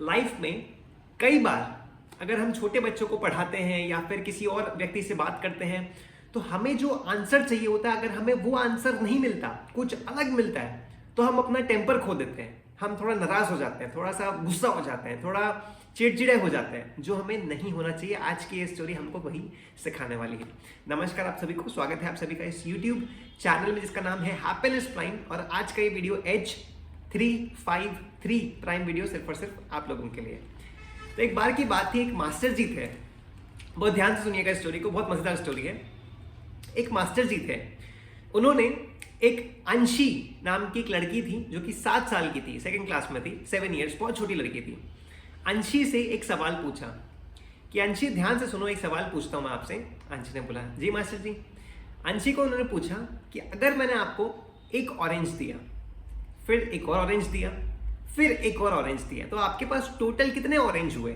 Life में कई बार अगर हम छोटे बच्चों को पढ़ाते हैं या फिर किसी और व्यक्ति से बात करते हैं तो हमें जो आंसर चाहिए होता है, अगर हमें वो आंसर नहीं मिलता, कुछ अलग मिलता है, तो हम अपना टेम्पर खो देते हैं, हम थोड़ा नाराज हो जाते हैं, थोड़ा सा गुस्सा हो जाते हैं, थोड़ा चिड़चिड़े हो जाते हैं, जो हमें नहीं होना चाहिए। आज की ये स्टोरी हमको वही सिखाने वाली है। नमस्कार आप सभी को, स्वागत है आप सभी का इस YouTube चैनल में जिसका नाम है हैप्पीनेस प्राइम। और आज का ये वीडियो H353 प्राइम वीडियो सिर्फ और सिर्फ आप लोगों के लिए। तो एक बार की बात थी, एक मास्टर जी थे, बहुत ध्यान से सुनिएगा इस स्टोरी को, बहुत मजेदार स्टोरी है। एक मास्टर जी थे, उन्होंने एक अंशी नाम की एक लड़की थी जो कि 7 साल की थी, सेकंड क्लास में थी, 7 इयर्स, बहुत छोटी लड़की थी। अंशी से एक सवाल पूछा कि अंशी ध्यान से सुनो, एक सवाल पूछता हूं मैं आपसे। अंशी ने बोला जी मास्टर जी। अंशी को उन्होंने पूछा कि अगर मैंने आपको एक ऑरेंज दिया, फिर एक और ऑरेंज दिया, फिर एक और ऑरेंज दिया, तो आपके पास टोटल कितने ऑरेंज हुए?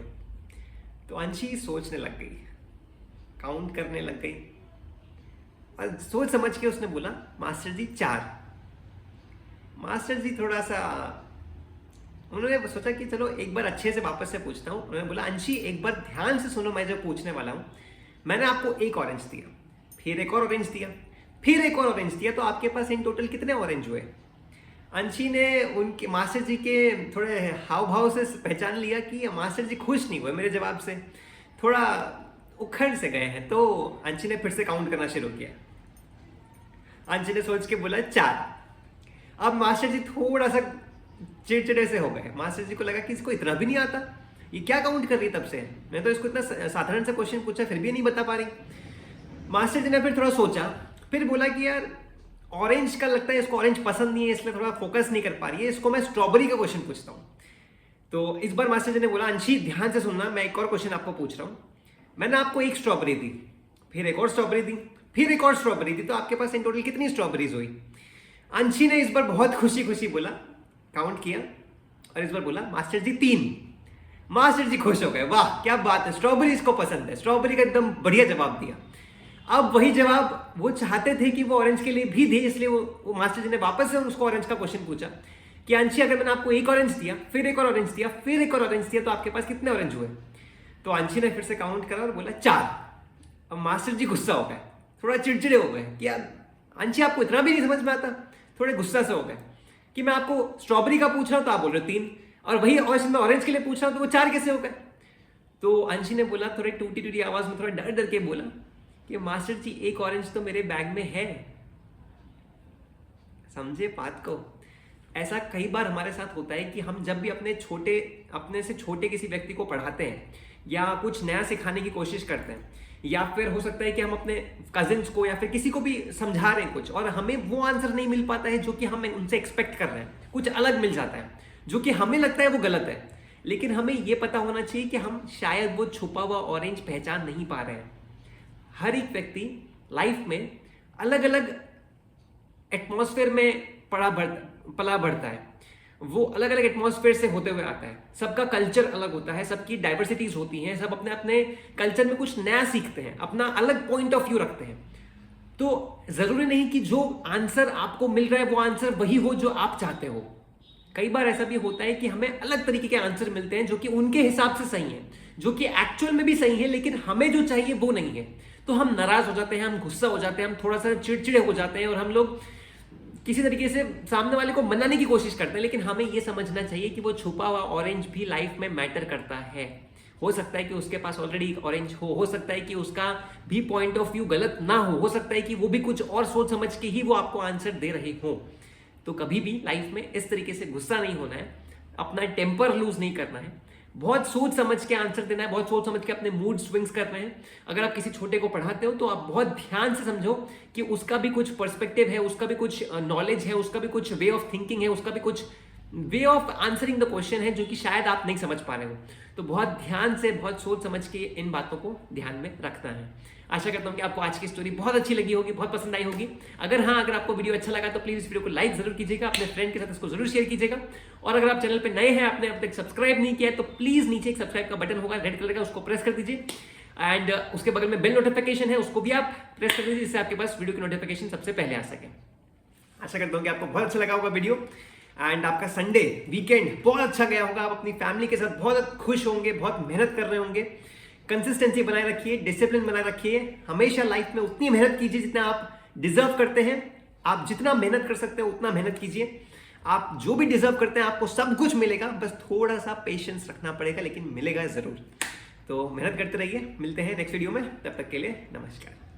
तो अंशी सोचने लग गई, काउंट करने लग गई और सोच समझ के उसने बोला मास्टर जी 4। मास्टर जी थोड़ा सा, उन्होंने सोचा कि चलो एक बार अच्छे से वापस से पूछता हूँ। उन्होंने बोला अंशी एक बार ध्यान से सुनो, मैं जो पूछने वाला हूँ। मैंने आपको एक ऑरेंज दिया, फिर एक और ऑरेंज दिया, फिर एक और ऑरेंज दिया, तो आपके पास इन टोटल कितने ऑरेंज हुए? अंशी ने उनके मास्टर जी के थोड़े हाव भाव से पहचान लिया कि मास्टर जी खुश नहीं हुए मेरे जवाब से, थोड़ा उखड़ से गए हैं। तो अंशी ने फिर से काउंट करना शुरू किया। अंशी ने सोच के बोला 4। अब मास्टर जी थोड़ा सा चिड़चिड़े से हो गए। मास्टर जी को लगा कि इसको इतना भी नहीं आता, ये क्या काउंट कर रही है तब से, मैं तो इसको इतना साधारण सा क्वेश्चन पूछा फिर भी नहीं बता पा रही। मास्टर जी ने फिर थोड़ा सोचा, फिर बोला कि यार ऑरेंज का लगता है इसको ऑरेंज पसंद नहीं है, इसलिए थोड़ा फोकस नहीं कर पा रही है, इसको मैं स्ट्रॉबेरी का क्वेश्चन पूछता हूँ। तो इस बार मास्टर जी ने बोला अंशी ध्यान से सुनना, मैं एक और क्वेश्चन आपको पूछ रहा हूँ। मैंने आपको एक स्ट्रॉबेरी दी, फिर एक और स्ट्रॉबेरी दी, फिर एक और स्ट्रॉबेरी दी, तो आपके पास इन टोटल कितनी स्ट्रॉबेरीज हुई? अंशी ने इस बार बहुत खुशी खुशी बोला, काउंट किया और इस बार बोला मास्टर जी 3। मास्टर जी खुश हो गए, वाह क्या बात है, स्ट्रॉबेरी इसको पसंद है, स्ट्रॉबेरी का एकदम बढ़िया जवाब दिया। अब वही जवाब वो चाहते थे कि वो ऑरेंज के लिए भी दे, इसलिए वो मास्टर जी ने वापस से उसको ऑरेंज का क्वेश्चन पूछा कि अंशी अगर मैंने आपको एक ऑरेंज दिया, फिर एक और ऑरेंज दिया, फिर एक और ऑरेंज दिया, तो आपके पास कितने ऑरेंज हुए? तो अंशी ने फिर से काउंट करा और बोला 4। अब मास्टर जी गुस्सा हो गए, थोड़ा चिड़चिड़े हो गए कि यार अंशी आपको इतना भी नहीं समझ में आता, थोड़े गुस्सा से हो गए कि मैं आपको स्ट्रॉबेरी का पूछ रहा हूं तो आप बोल रहे हो 3, और वही मैं ऑरेंज के लिए पूछ रहा हूं तो वो 4 कैसे हो गए? तो अंशी ने बोला थोड़ी टूटी टूटी आवाज में, थोड़ा डर डर के बोला कि मास्टर जी एक ऑरेंज तो मेरे बैग में है। समझे बात को? ऐसा कई बार हमारे साथ होता है कि हम जब भी अपने से छोटे किसी व्यक्ति को पढ़ाते हैं या कुछ नया सिखाने की कोशिश करते हैं, या फिर हो सकता है कि हम अपने कजिन्स को या फिर किसी को भी समझा रहे हैं कुछ, और हमें वो आंसर नहीं मिल पाता है जो कि हम उनसे एक्सपेक्ट कर रहे हैं, कुछ अलग मिल जाता है जो कि हमें लगता है वो गलत है। लेकिन हमें ये पता होना चाहिए कि हम शायद वो छुपा हुआ ऑरेंज पहचान नहीं पा रहे हैं। हर एक व्यक्ति लाइफ में अलग अलग एटमॉस्फेयर में पला बढ़ता है, वो अलग अलग एटमॉस्फेयर से होते हुए आता है। सबका कल्चर अलग होता है, सबकी डाइवर्सिटीज होती हैं, सब अपने अपने कल्चर में कुछ नया सीखते हैं, अपना अलग पॉइंट ऑफ व्यू रखते हैं। तो जरूरी नहीं कि जो आंसर आपको मिल रहा है वो आंसर वही हो जो आप चाहते हो। कई बार ऐसा भी होता है कि हमें अलग तरीके के आंसर मिलते हैं जो कि उनके हिसाब से सही है, जो कि एक्चुअल में भी सही है, लेकिन हमें जो चाहिए वो नहीं है। तो हम नाराज हो जाते हैं, हम गुस्सा हो जाते हैं, हम थोड़ा सा चिड़चिड़े हो जाते हैं, और हम लोग किसी तरीके से सामने वाले को मनाने की कोशिश करते हैं। लेकिन हमें यह समझना चाहिए कि वो छुपा हुआ ऑरेंज भी लाइफ में मैटर करता है। हो सकता है कि उसके पास ऑलरेडी ऑरेंज हो सकता है कि उसका भी पॉइंट ऑफ व्यू गलत ना हो सकता है कि वो भी कुछ और सोच समझ के ही वो आपको आंसर दे रहे हो। तो कभी भी लाइफ में इस तरीके से गुस्सा नहीं होना है, अपना टेम्पर लूज नहीं करना है, बहुत सोच समझ के आंसर देना है, बहुत सोच समझ के अपने मूड स्विंग्स करने हैं। अगर आप किसी छोटे को पढ़ाते हो तो आप बहुत ध्यान से समझो कि उसका भी कुछ पर्सपेक्टिव है, उसका भी कुछ नॉलेज है, उसका भी कुछ वे ऑफ थिंकिंग है, उसका भी कुछ way of answering the question है जो कि शायद आप नहीं समझ पा रहे हो। तो बहुत ध्यान से, बहुत सोच समझ के इन बातों को ध्यान में रखना है। आशा करता हूं कि आपको आज की स्टोरी बहुत अच्छी लगी होगी, बहुत पसंद आई होगी। अगर आपको वीडियो अच्छा लगा तो प्लीज इस वीडियो को लाइक जरूर कीजिएगा, अपने फ्रेंड के साथ इसको जरूर शेयर कीजिएगा। और अगर आप चैनल पे नए हैं, आपने अब तक सब्सक्राइब नहीं किया है, तो प्लीज नीचे एक सब्सक्राइब का बटन होगा रेड कलर का, उसको प्रेस कर दीजिए। एंड उसके बगल में बेल नोटिफिकेशन है, उसको भी आप प्रेस कर दीजिए, जिससे आपके पास वीडियो की नोटिफिकेशन सबसे पहले आ सके। आशा करता हूं कि आपको बहुत अच्छा लगा होगा वीडियो। एंड आपका संडे वीकेंड बहुत अच्छा गया होगा, आप अपनी फैमिली के साथ बहुत खुश होंगे, बहुत मेहनत कर रहे होंगे। कंसिस्टेंसी बनाए रखिए, डिसिप्लिन बनाए रखिए, हमेशा लाइफ में उतनी मेहनत कीजिए जितना आप डिजर्व करते हैं। आप जितना मेहनत कर सकते हैं उतना मेहनत कीजिए। आप जो भी डिजर्व करते हैं आपको सब कुछ मिलेगा, बस थोड़ा सा पेशेंस रखना पड़ेगा, लेकिन मिलेगा जरूर। तो मेहनत करते रहिए, मिलते हैं नेक्स्ट वीडियो में, तब तक के लिए नमस्कार।